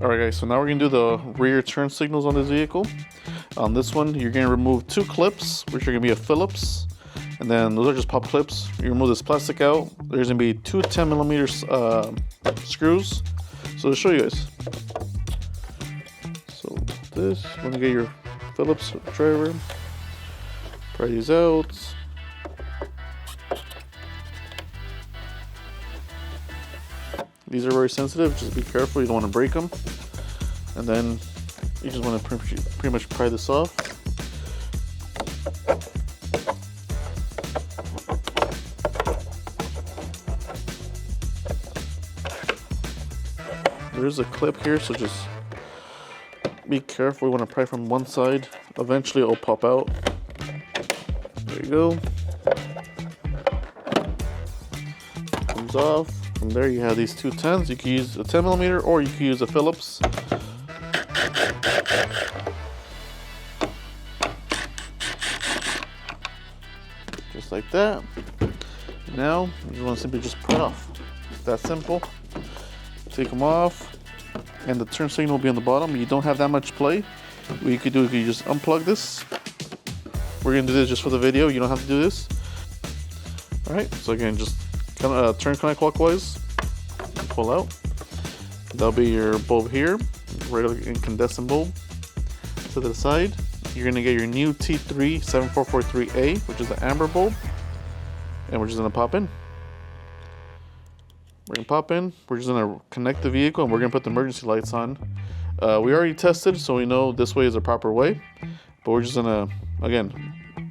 Alright guys, so now we're going to do the rear turn signals on this vehicle. On this one, you're going to remove two clips, which are going to be a Phillips. And then those are just pop clips. You remove this plastic out. There's going to be two 10mm screws. So to show you guys. So this, when you get your Phillips driver, pry these out. These are very sensitive, just be careful, you don't want to break them. And then you just want to pretty much pry this off. There's a clip here, so just be careful, you want to pry from one side. Eventually it'll pop out. There you go. Comes off. From there you have these two 10s. You can use a 10mm or you can use a Phillips. Just like that. Now you want to simply just pry off. It's that simple. Take them off, and the turn signal will be on the bottom. You don't have that much play. What you could do is you just unplug this. We're gonna do this just for the video. You don't have to do this. All right. So again, just turn counterclockwise, pull out. That'll be your bulb here, regular incandescent bulb. To the side, you're gonna get your new T3-7443A, which is the amber bulb, and we're just gonna pop in. We're gonna pop in. We're just gonna connect the vehicle, and we're gonna put the emergency lights on. We already tested, so we know this way is the proper way. But we're just gonna, again,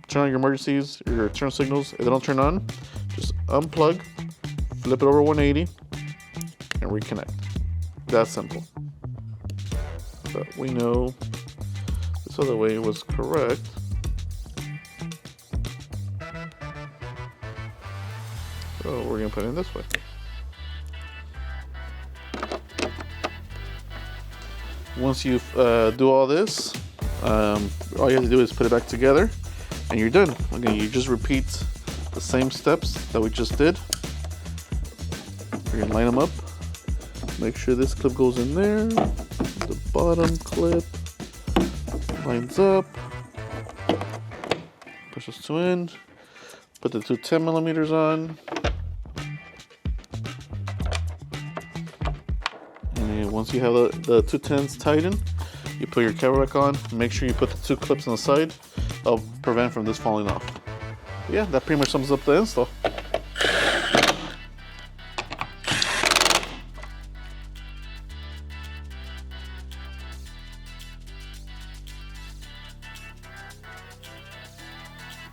turn on your emergencies, your turn signals. If they don't turn on, just unplug, flip it over 180, and reconnect. That simple. But we know this other way was correct. So we're gonna put it in this way. Once you do all this, all you have to do is put it back together, and you're done. Again, you just repeat the same steps that we just did. We're gonna line them up. Make sure this clip goes in there. The bottom clip lines up. Push those two in. Put the two 10mm on. And once you have the two 10s tightened, you put your cover back on. Make sure you put the two clips on the side. That'll prevent from this falling off. Yeah, that pretty much sums up the install.